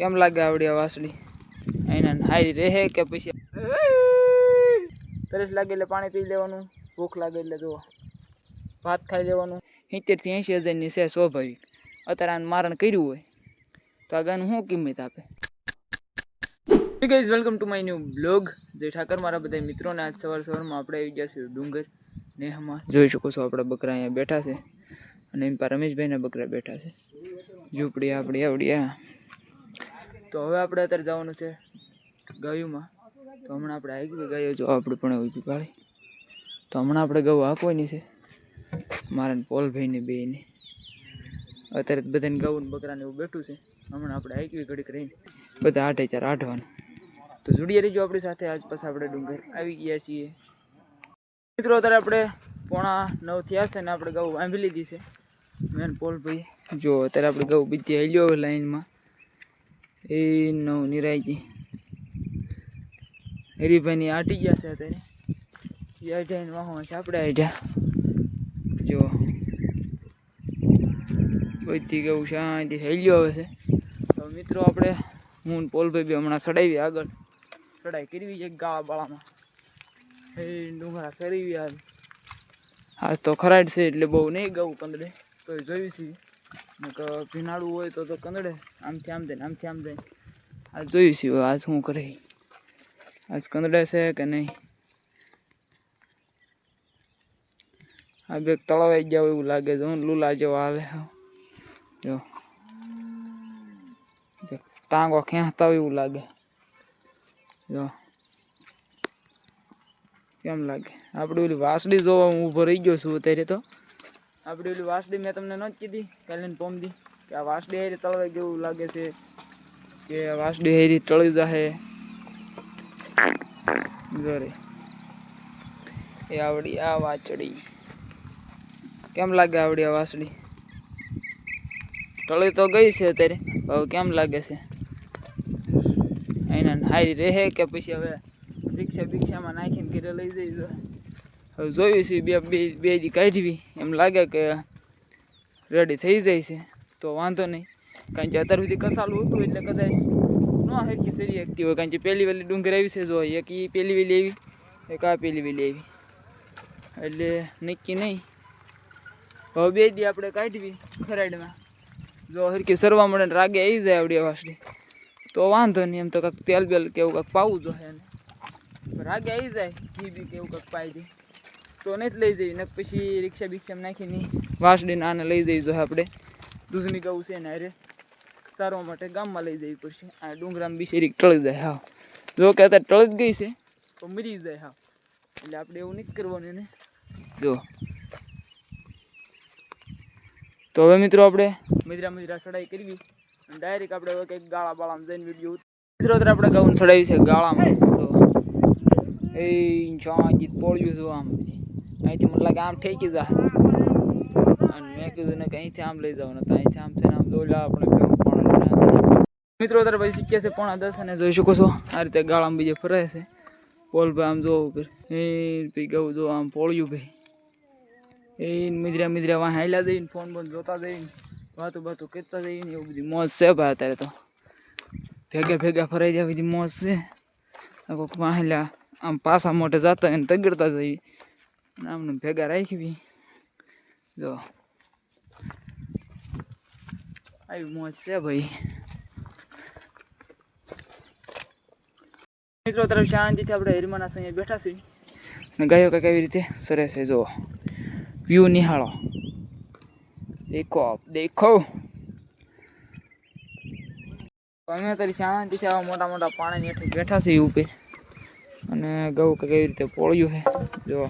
કેમ લાગે આવડી આ વાસળી? એના હારી રહે કે પછી તરસ લાગે એટલે પાણી પી લેવાનું, ભૂખ લાગે એટલે જો ભાત ખાઈ લેવાનું. 70 થી 80 હજારની છે સ્વાભાવિક. અત્યારે આને મારણ કર્યું હોય તો આ ગાનું શું કિંમત આપે? Guys welcome to my new blog. જય ઠાકર મારા બધા મિત્રોને. આજ સવારમાં આપણે આવી ગયા છીએ ડુંગર નેહમાં. જોઈ શકો છો આપણા બકરા અહીંયા બેઠા છે અને એમ પર રમેશભાઈના બકરા બેઠા છે. ઝૂંપડી આપણી આવડી આ. તો હવે આપણે અત્યારે જવાનું છે ગાયુંમાં. તો હમણાં આપણે આવી ગાયો જો આપણે પણ ઉભી પાડી. તો હમણાં આપણે ગૌ હાંકવાની છે મારા પોલભાઈને બેને. અત્યારે બધાને ગૌ બકરાને એવું બેઠું છે. હમણાં આપણે આવી ઘડીક રહીને બધા 8 આઠવાનું. તો જોડીએ રહીજો આપણી સાથે. આજ પછી આપણે ડુંગર આવી ગયા છીએ મિત્રો. અત્યારે આપણે 8:45 થયા છે ને આપણે ગૌ આંભી લીધી છે. મેન પોલભાઈ જો અત્યારે આપણે ગૌ બીજી હેલ્યો લાઈનમાં એ 9 નિરાયજી હરીભાઈની આટી ગયા છે અત્યારે. એ આઠાઈને વાહમાં છે આપણે આઠ્યા જો બધી ગૌ શાંતિ હેલ્યો આવે છે. તો મિત્રો આપણે હું પોલભાઈ બી હમણાં ચડાવી આગળ ચડાઈ કરવી છે ગાળા બાળામાં. એ ડુંગરા ફેરવી આજ તો ખરાડ છે એટલે બહુ નહીં ગવું કંદડે તો જોયું છીએ. ભીનાળું હોય તો કંદડે આમથી આમ જાય આમથી આમ જાય. આજ જોયું છીએ આજ શું કરે આજ કંદડે છે કે નહીં. આ બે તળાવાઈ જાવ એવું લાગે છે. લૂલા જેવો હાલે જો ટાંગો ખેંચતા હોય એવું લાગે જો. કેમ લાગે આપણી ઓલી વાસળી જોવા હું ઊભો રહી ગયો છું અત્યારે. તો આપણી ઓલી વાસળી મેં તમને ન જ કીધી કાલે પોમદી કે આ વાસળી હેરી તળવાઈ જેવું લાગે છે કે વાસળી હેરી ટળી જાહે. જોરે એ આવડી આ વાચડી કેમ લાગે આવડી આ વાસળી? ટળી તો ગઈ છે અત્યારે. હવે કેમ લાગે છે? એના હારી રહે કે પછી હવે રિક્ષામાં નાખીને ઘરે લઈ જઈ? હવે જોયું છે બે દી કાઢવી એમ લાગે કે રેડી થઈ જાય છે તો વાંધો નહીં. કારણ કે અત્યાર સુધી કસાલું હતું એટલે કદાચ ન હરખી સરી શકતી હોય. કારણ કે પહેલી વેલી ડુંગર આવી છે જો એક એ પહેલી વેલી આવી એક આ પહેલી વેલી આવી એટલે નક્કી નહીં. હવે 2 દી આપણે કાઢવી ખરાડમાં. જો હરખી સરવા મળે ને રાગે આવી જાય આવડી વાસળી તો વાંધો નહીં. એમ તો કાંઈક તેલ બેલ કે એવું કાંઈક પાવું જોઈએ એને. રાગે આવી જાય ઘી બી કે એવું કાંઈક પાઈ દે તો નહીં જ લઈ જઈએ ને પછી રિક્ષા બિક્ષામાં નાખીને વાસળીને આને લઈ જઈ જોઈએ આપણે. દૂધની ગૌ છે ને અરે સારવા માટે ગામમાં લઈ જવી પડશે. આ ડુંગરામાં બિચારી ટળી જાય હાવ. જો કે અત્યારે ટળી જ ગઈ છે તો મરી જાય હાવ. એટલે આપણે એવું નથી કરવાનું એને જો. તો હવે મિત્રો આપણે મદરા ચડાઈ કરવી અને ડાયરેક્ટ આપણે હવે કંઈક ગાળા બાળામાં જઈને વિડીયો મિત્રો અત્યારે આપણે ગૌને ચડાવી છે ગાળામાં. તો એ ચાંજીત પોળ્યું હતું આમ અહીંથી મને લાગે આમ ઠેકી જાય અને મેં કીધું ને કે અહીંથી આમ લઈ જવાનું તો અહીંથી આમ થઈને આમ દોડ્યા આપણે મિત્રો. અત્યારે પછી શીખ્યા છે 9:10 અને જોઈ શકો છો આ રીતે ગાળામાં બીજે ફરે છે પોલભાઈ. આમ જોવું એ ભાઈ ગૌ જો આમ પોળ્યું ભાઈ એ મિદરા વાં હાલ્યા જઈને ફોન બોન જોતા જઈને વાતું કરતા જઈને એવું બધી મોજ છે ભાઈ. અત્યારે તો ભેગા ફરાઈ જાય બધી મોજ છે. કોઈક વાહેલા આમ પાછા મોટે જતા હોય ને તગડતા જઈએ આમને ભેગા રાખવી જો આવી મોજ છે ભાઈ. મિત્રો તરફ શાંતિથી આપણે હિરમાના અહીંયા બેઠા છીએ અને ગાયો કંઈક એવી રીતે સરે છે જો. વ્યૂ નિહાળો દેખો. અમે અત્યારે શાંતિથી આવા મોટા પાણીની હેઠળ બેઠા છીએ ઉપર અને ગૌ કંઈક એવી રીતે પોળ્યું છે જો.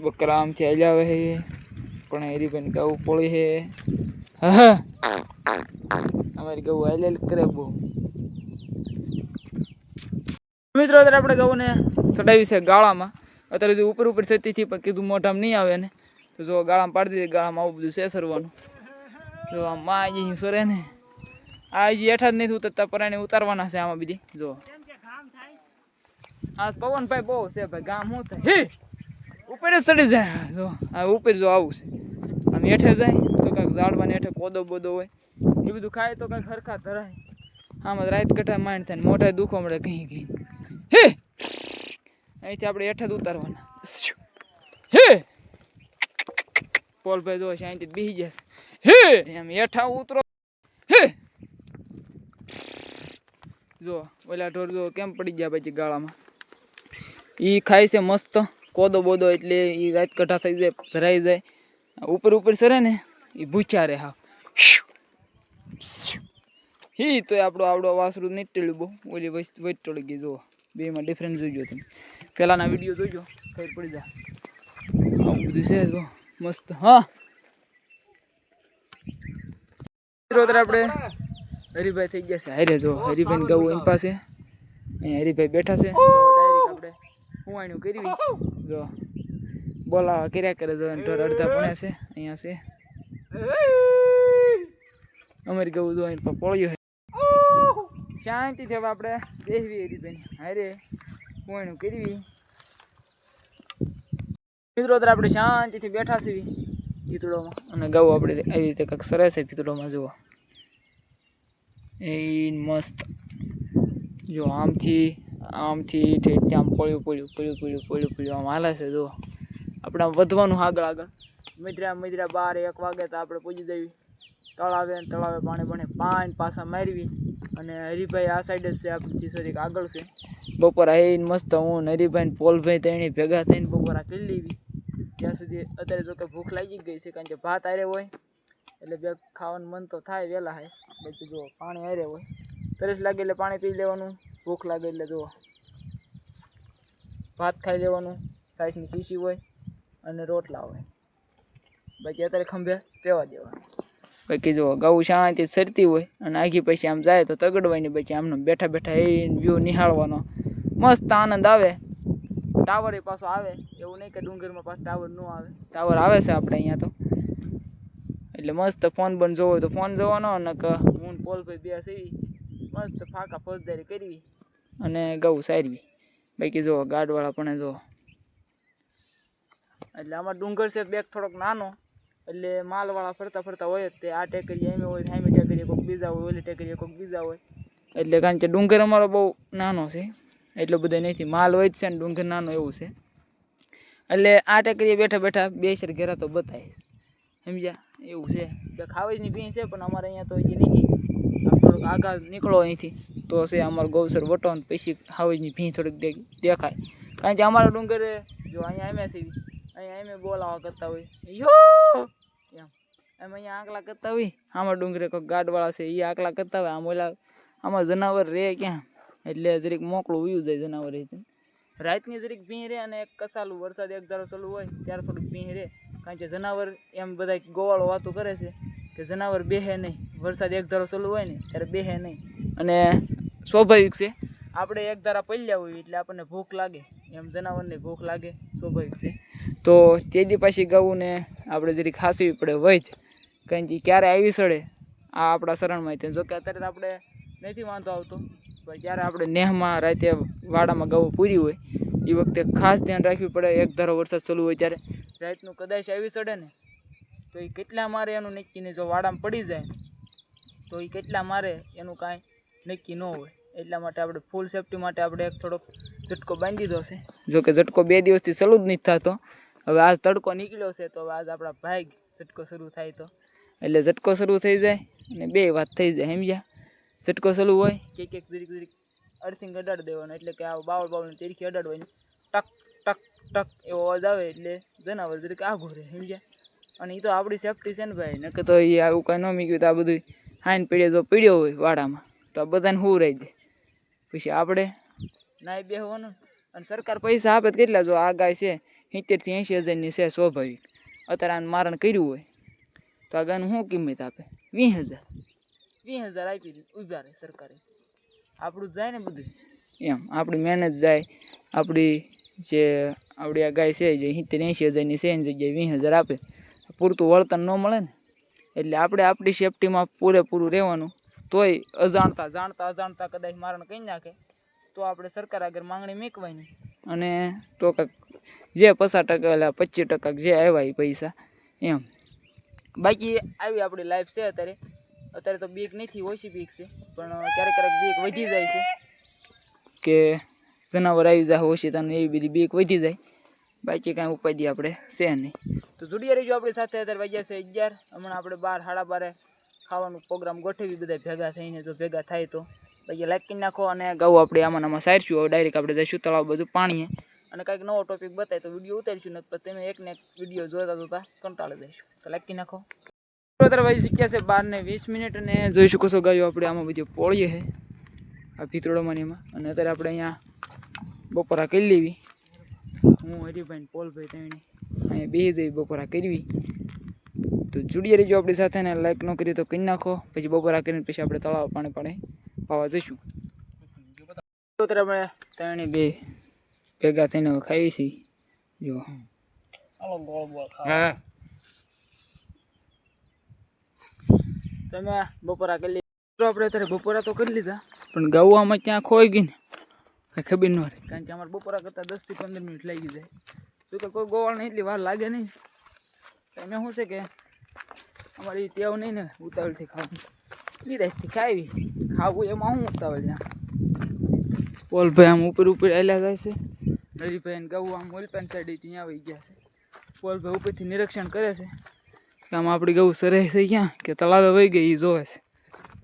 બકરા આમથી હાલ્યા આવે છે પણ હરીભાઈ ગૌ પોળી છે. હા અમારી ગૌ હાલ કરે બહુ. મિત્રો અત્યારે આપણે ગૌને ચડાવી છે ગાળામાં. અત્યારે ઉપર થતી હતી પણ કીધું મોઢામાં નહીં આવે ને તો જો ગાળામાં પાડી દીધી. ગાળામાં આવું બધું છે સરવાનું જો. આમ માં અહીં સરે ને આ હજી હેઠા જ નથી ઉતરતા પરાણે ઉતારવાના છે આમાં બીજી જો. આ પવન ભાઈ બહુ છે ભાઈ. ગામ શું થાય હે ઉપર જ ચડી જાય જો. આ ઉપર જો આવું છે આમ હેઠે જાય તો કાંઈક ઝાડવાની હેઠે કોદો બોદો હોય એ બધું ખાય તો કાંઈક હરખા ધરાય આમાં રાત કઠા માંડ થાય મોઢા દુખવા મળે કहीं કहीं હે અહીંથી આપણે હેઠા જ ઉતારવાના હે પોલભાઈ જો છે અહીંથી બેસી જશે હે એમ હેઠા ઉતરો હે જો ઓલા ઢોર જો કેમ પડી ગયા પછી ગાળામાં એ ખાય છે મસ્ત કોદો બોદો એટલે એ રાત કઠા થઈ જાય ભરાઈ જાય ઉપર ઉપર સરે ને એ ભૂખ્યા રે હા હી તો આપણો આવડો વાસરું નહીં ટેળ્યું બહુ ઓલી વચ ટળી ગઈ જુઓ બેમાં ડિફરન્સ જોઈજો તમે પહેલાંના વિડીયો જોઈજો ખબર પડી જાય આવું બધું છે જો મસ્ત હા આપણે હરિભાઈ થઈ ગયા છે હારે જો હરિભાઈ ગાવું એમ પાસે અહીંયા હરિભાઈ બેઠા છે ડાયરેક્ટ આપણે હુવાણું કરવી જો બોલાવા કર્યા કરે જો ઢોર અડધા ભણ્યા છે અહીંયા છે અમારી ગાવું જો અહીં પોળ્યું શાંતિથી હવે આપણે બેસવી હરિભાઈ હારે હુવાણું કરવી મિત્રો તો આપણે શાંતિથી બેઠા છીએ ભીતળોમાં અને ગાવું આપણે આવી રીતે કંઈક સરસ છે ભીતળોમાં જુઓ એ મસ્ત જો આમથી ઠેઠ આમ પડ્યું આમ હાલે છે જો આપણે આમ વધવાનું આગળ આગળ મિત્રા 12-1 વાગે તો આપણે પહોંચી જવી તળાવે પાણી પાછા મારવી અને હરિભાઈ આ સાઈડ જ છે આપણથી સરીક આગળ છે બપોરા આવીને મસ્ત હું હરિભાઈ ને પોલભાઈ ત્રણે ભેગા થઈને બપોરા કરી લેવી ત્યાં સુધી અત્યારે જો કે ભૂખ લાગી ગઈ છે કારણ કે ભાત હારે હોય એટલે બે ખાવાનું મન તો થાય વહેલા હોય બાકી જો પાણી હારે હોય તરસ લાગે એટલે પાણી પી લેવાનું ભૂખ લાગે એટલે જો ભાત ખાઈ લેવાનું સાઈઝની શીશી હોય અને રોટલા હોય બાકી અત્યારે ખંભે રહેવા દેવાનું બાકી જો ગાવું શાંતિ સરતી હોય અને આગી પછી આમ જાય તો તગડવાની બાકી આમને બેઠા બેઠા એ વ્યૂ નિહાળવાનો મસ્ત આનંદ આવે ટાવર એ પાછો આવે એવું નહીં કે ડુંગરમાં પાછો ટાવર ન આવે ટાવર આવે છે આપણે અહીંયા તો એટલે મસ્ત ફોન બંધ જોવો તો ફોન જોવાનો અને હું પોલભાઈ બે સીવી મસ્ત ફાંકા ફોજદારી કરવી અને ગાવું સારવી બાકી જો ગાડવાળા પણ જો એટલે આમાં ડુંગર છે બેગ થોડોક નાનો એટલે માલવાળા ફરતા હોય જ તે આ ટેકરીએ એમ હોય સામે ટેકરીએ કોઈક બીજા હોય ઓલી ટેકરીએ કોઈક બીજા હોય એટલે કારણ કે ડુંગર અમારો બહુ નાનો છે એટલો બધો નથી માલ હોય જ છે ને ડુંગર નાનો એવું છે એટલે આ ટેકરીએ બેઠા બેઠા બે શેર ઘેરા તો બતાય સમજ્યા એવું છે બે ખાવાજની ભીં છે પણ અમારે અહીંયા તો હજી નથી આમ થોડુંક આગળ નીકળો અહીંથી તો છે અમારો ગૌસર વટો ને પછી ખાવાજની ભીં થોડીક દેખાય કારણ કે અમારો ડુંગર જો અહીંયા એમ સીવી અહીંયા એમ બોલાવા કરતા હોય યો એમ અહીંયા આંકલા કરતા હોય આમાં ડુંગરે કોઈક ગાડવાળા છે એ આંકલા કરતા હોય આમ ઓલા આમાં જનાવર રહે ક્યાં એટલે જરીક મોકળું ઉયું જાય જનાવર રાતની જરીક ભીં રહે અને એક કસાલું વરસાદ એક ધારો ચાલુ હોય ત્યારે થોડીક ભીં રહે કારણ કે જનાવર એમ બધા ગોવાળો વાતો કરે છે કે જનાવર બેહે નહીં વરસાદ એક ધારો ચાલુ હોય ને ત્યારે બેહે નહીં અને સ્વાભાવિક છે આપણે એક ધારા પલ્યા હોય એટલે આપણને ભૂખ લાગે એમ જનાવરને ભૂખ લાગે સ્વાભાવિક છે તો તે દી પાછી ગાવુંને આપણે જરીક ખાસવી પડે હોય જ કારણ કે ક્યારે આવી સડે આ આપણા શરણમાં જો કે અત્યારે તો આપણે નથી વાંધો આવતો પણ જ્યારે આપણે નેહમાં રાતે વાડામાં ગાવું પૂરી હોય એ વખતે ખાસ ધ્યાન રાખવું પડે એક ધારો વરસાદ ચાલુ હોય ત્યારે રાતનું કદાચ આવી સડે ને તો એ કેટલા મારે એનું નક્કી નહીં જો વાડામાં પડી જાય તો એ કેટલા મારે એનું કાંઈ નક્કી ન હોય એટલા માટે આપણે ફૂલ સેફટી માટે આપણે એક થોડોક ઝટકો બાંધી દીધો છે જો કે ઝટકો 2 દિવસથી ચાલુ જ નથી થતો હવે આજ તડકો નીકળ્યો છે તો હવે આજ આપણા ભાઈ ઝટકો શરૂ થાય તો એટલે ઝટકો શરૂ થઈ જાય અને બે વાત થઈ જાય સમજ્યા ઝટકો ચાલુ હોય કે જરીક અર્થિંગ અડાડી દેવાનો એટલે કે આ બાવળની તીરખી અડાડવાની ટક ટક ટક એવો અવાજ આવે એટલે જનાવર જરીક આઘું રહે સમજ્યા અને એ તો આપણી સેફટી છે ને ભાઈ નકર તો એ આવું કાંઈ ન મીક્યું તો આ બધું હાઈન પીડે જો પીડ્યો હોય વાડામાં તો આ બધાને હું રહી જાય પછી આપણે નાઈ બેહવાનું અને સરકાર પૈસા આપે કેટલા જો આ ગાય છે 70,000 થી 80,000ની છે સ્વાભાવિક અત્યારે આને મારણ કર્યું હોય તો આ ગાયનું શું કિંમત આપે 20,000 આપી ઊભા રહે સરકારે આપણું જાય ને બધું એમ આપણી મહેનત જાય આપણી આ ગાય છે જે 70,000-80,000ની છે એની જગ્યાએ 20,000 આપે પૂરતું વળતર ન મળે ને એટલે આપણે આપણી સેફટીમાં પૂરેપૂરું રહેવાનું તોય અજાણતા કદાચ મારણ કરી નાખે તો આપણે સરકાર આગળ માંગણી મૂકવાની અને તો કંઈક જે 50% 25% જે આવ્યા એ પૈસા એમ બાકી આવી આપણી લાઈફ છે અત્યારે અત્યારે તો બીક નથી, ઓછી બીક છે, પણ ક્યારેક ક્યારેક બીક વધી જાય છે કે જનાવર આવી જાય ઓછી તને એવી બધી બીક વધી જાય. બાકી કાંઈ ઉપાય આપણે છે નહીં. તો જોડિયા રહીજો આપણી સાથે. અત્યારે વાગ્યા છે 11. હમણાં આપણે 12 સાડા 12 ખાવાનો પ્રોગ્રામ ગોઠવી બધા ભેગા થઈને. જો ભેગા થાય તો પછી લાઈક કરી નાખો અને ગાઉ આપણે આમાં સારશું. હવે ડાયરેક્ટ આપણે જઈશું તળાવ બધું પાણીએ અને કંઈક નવો ટોપિક બતાય તો વિડીયો ઉતારીશું. ને તમે એકને એક વિડીયો જોતા જોતા કંટાળી દઈશું. તો લાઈક કરી નાખો. ભાઈ શીખ્યા છે 12:20 અને જોઈ શકો છો ગાયો આપણે આમાં બધી પોળીએ છે આ ભીતરોડોમાં એમાં. અને અત્યારે આપણે અહીંયા બપોરા કરી લેવી. હું હરિભાઈ પોલભાઈ ત્રણે અહીંયા બેસી જઈ બપોરા કરવી. તો જોડિયા રહીજો આપણી સાથે. ને લાઈક ન કરી તો કરી નાખો. પછી બપોરા કરીને પછી આપણે તળાવ પાણી પાવા જઈશું. આપણે ત્રણે બે ભેગા થઈને ખાઈએ છીએ. જો તમે બપોરા કરી લીધા. આપણે અત્યારે બપોરા તો કરી લીધા, પણ ગાવામાં ક્યાં ખોઈ ગઈ ને કંઈ ખબર ન રહે. કારણ કે અમારે બપોરા કરતાં 10 થી 15 મિનિટ લાગી જાય. જો કે કોઈ ગોવાળને એટલી વાર લાગે નહીં. એને શું છે કે અમારી ટેવ નહીં ને ઉતાવળથી ખાવું. નિરાશથી ખાવી ખાવું એમાં શું ઉતાવળ ત્યાં. પોલભાઈ આમ ઉપર આવેલા જાય છે. હરીભાઈ ગાવું આમ ઓલપાન સાઈડ ત્યાં આવી ગયા છે. પોલભાઈ ઉપરથી નિરીક્ષણ કરે છે કે આમ આપણી ગૌ સરે થઈ ગયા કે તળાવે વહી ગઈ એ જોવે છે.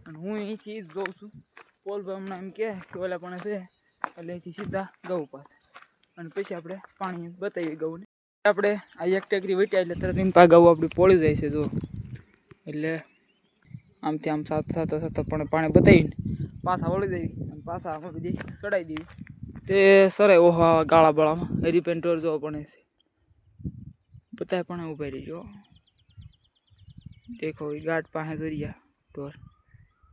અને હું અહીંથી જ જોઉં છું. પોલભાઈ હમણાં એમ કે ઓલા પણ છે એટલે અહીંથી સીધા ગૌ પાસે અને પછી આપણે પાણી બતાવીએ ગૌને. આપણે આ એક ટેકરી વેટ્યા એટલે તરત એમ ગૌ આપણી પોળી જાય છે. જો એટલે આમથી આમ સાત પણ પાણી બતાવીને પાછા વળી દેવી અને પાછા આમાં બધી ચડાવી દેવી. તે સરાય ઓહો ગાળા બાળામાં હરીપેન ટોર જોવા પણ છે. બતાવે પણ ઉભા રહી જો દેખો એ ગાઢ પાસે દરિયા ઢોર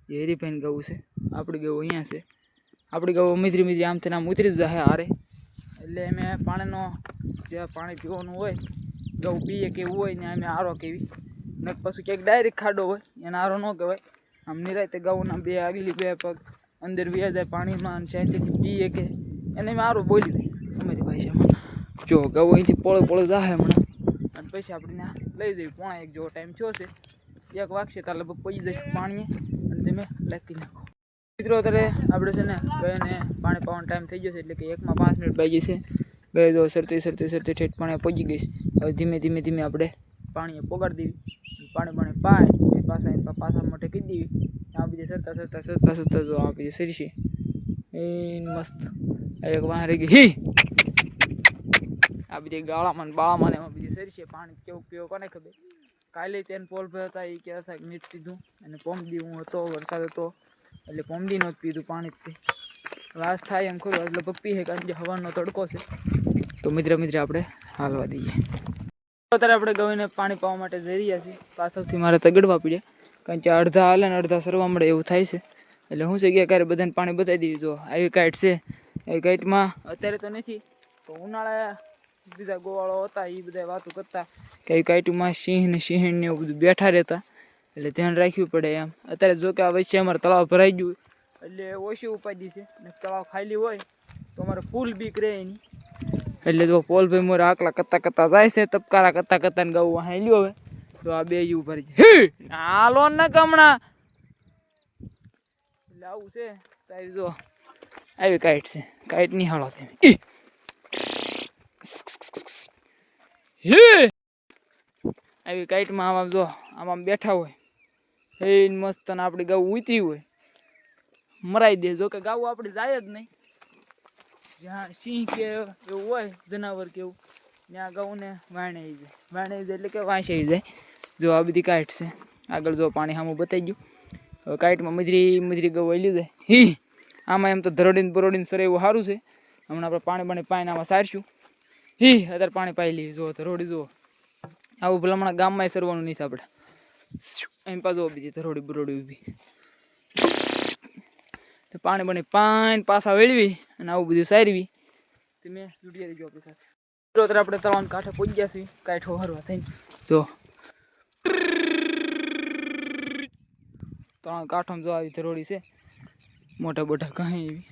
એ હરીભાઈ ગવું છે. આપણી ગૌ અહીંયા છે. આપણી ગૌ મીધરી આમથી આમ ઉતરી જ જાય હારે. એટલે અમે પાણીનો જે પાણી પીવાનું હોય ગૌ પીએ કેવું હોય ને અમે આરો કેવી ને પછી ક્યાંક ડાયરેક્ટ ખાડો હોય એને આરો ન કહેવાય. આમ નિરાયતે ગૌના બે આગલી બે પગ અંદર વ્યા જાય પાણીમાં અને શાંતિથી પીએ કે એને અમે આરો બોલી દઈએ અમારી ભાષામાં. જો ગૌ અહીંથી પોળે જાય હમણાં અને પછી આપણે લઈ જઈએ. 1:15 જેવો ટાઈમ થયો છે. 1 વાગશે તો લગભગ પહોંચી જઈશું પાણીએ અને તમે લાગી નાખો. મિત્રો અત્યારે આપણે છે ને ગઈને પાણી પાવાનો ટાઈમ થઈ જશે એટલે કે 1 માં 5 મિનિટ બાકી છે. ગઈ જો સરતી ઠેઠ પાણી પહોંચી ગઈશ. હવે ધીમે આપણે પાણીએ પોગાડી દેવી. પાણી પાય પાછા મોટે કરી દેવી. આ બધી સરતા જો આ બધી સરશે એ મસ્ત. એક વાહ રહી ગઈ આ બધી ગાળામાં બાળામાં એમાં બધી સરશે. પાણી કેવું પીવો કોને ખબર. કાલે તેને પોલભાઈ હતા એ કહેતા હતા કે મીઠ પીધું અને પોમદી હું હતો વરસાદ હતો એટલે પોમદી નો જ પીધું પાણી જ. લાશ થાય એમ ખરું એટલે લગભગ પીએ કારણ કે હવાનો તડકો છે. તો મિત્ર આપણે હાલવા દઈએ. અત્યારે આપણે ગઈને પાણી પાવા માટે જઈ રહ્યા છીએ. પાછળથી મારે તગડવા પડ્યા કારણ કે અડધા હાલે ને અડધા સરવા મળે એવું થાય છે. એટલે હું છે કે ક્યારે બધાને પાણી બતાવી દેવી. જો આવી કાઈટ છે એ કાઈટમાં અત્યારે તો નથી તો ઉનાળે બીજા ગોવાળો હતા એ બધા વાતો કરતા કે એ કાઈટમાં સિંહ ને એવું બધું બેઠા રહેતા એટલે ધ્યાન રાખવું પડે એમ. અત્યારે જો કે આ વચ્ચે અમારે તળાવ ભરાઈ ગયું એટલે ઓછી ઉપાધિ છે. ને તળાવ ખાલી હોય તો અમારે ફૂલ બીક રહે એની. એટલે જો પોલભાઈ મોરે આકલા કરતા જાય છે. તપકારા કરતા ને ગૌ હાલ્યો હવે તો આ બે ઉભા રહી જાય. હાલો ને કમણા એટલે આવું છે. તારી જો આવી કાઈટ છે. કાઈટ ની હાલો છે આવી કાઈટમાં આમ જો આમ બેઠા હોય એ મસ્ત ને આપણી ગૌ ઉતરી હોય મરાઈ દે. જો કે ગૌ આપણી જાય જ નહીં. જ્યાં સિંહ કે એવું હોય જનાવર કે એવું ત્યાં ગૌને વાણે જાય એટલે કે વાંચી જાય. જો આ બધી કાઈટ છે. આગળ જો પાણી સામું બતાવી ગયું. હવે કાઈટમાં મધરી ગૌ વળી જાય. આમાં એમ તો ધરોડીને સરે એવું સારું છે. હમણાં આપણે પાણી પાઈને આમાં સારશું. અત્યારે પાણી પાઈ લઈએ. જો ધરોડી જુઓ આવું ભલે હમણાં ગામમાં સરવાનું નહીં આપણે એમ પાછું બીજી ધરોડી બરોડી ઊભી તો પાણી પાછા વેળવી અને આવું બધું સારવી. તમે જોડિયા રહીજો આપણી સાથે. અત્યારે આપણે તળાવના કાંઠે પહોંચી ગયા છીએ. કાંઠો હરવા થઈને જો તળાવ કાંઠોમાં જો આવી ધરોડી છે મોટા કાંઈ એવી.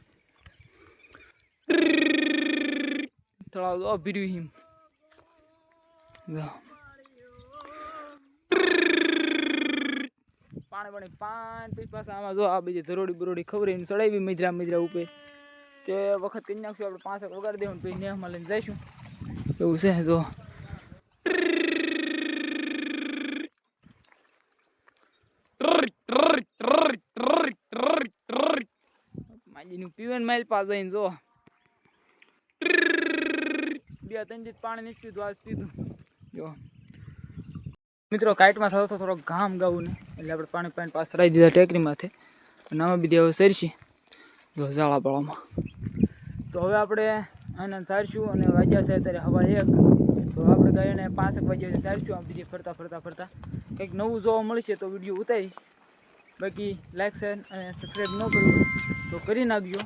તળાવ જો ભીર્યું હિમ પાણી પાછા આમાં જો આ બધી ધરોડી બરોડી ખવડાવીને ચડાવી મજરા ઉપર તે વખત કરી નાખશું આપણે 5 વગાડી દેવું પછી નેહમાં લઈને જઈશું એવું છે તો માજીનું પીવન માઇલ પાસ આવીને જો 2-3 દિવસ પાણી નથી પીધું આજ પીધું જો મિત્રો કાઈટમાં થતો તો થોડોક ઘામ ગાવું ને એટલે આપણે પાણી પાસ ચડાવી દીધા ટેકરીમાંથી અને આમાં બી હવે સરસી જો ઝાડાપાળામાં તો હવે આપણે આને સારશું અને વાગ્યા છે અત્યારે હવા 1 તો આપણે ગાયને 5 વાગ્યા સારશું આમ બીજી ફરતા કંઈક નવું જોવા મળશે તો વિડીયો ઉતારી બાકી લાઈક શેર અને સબસ્ક્રાઈબ ન કર્યું તો કરી નાખજો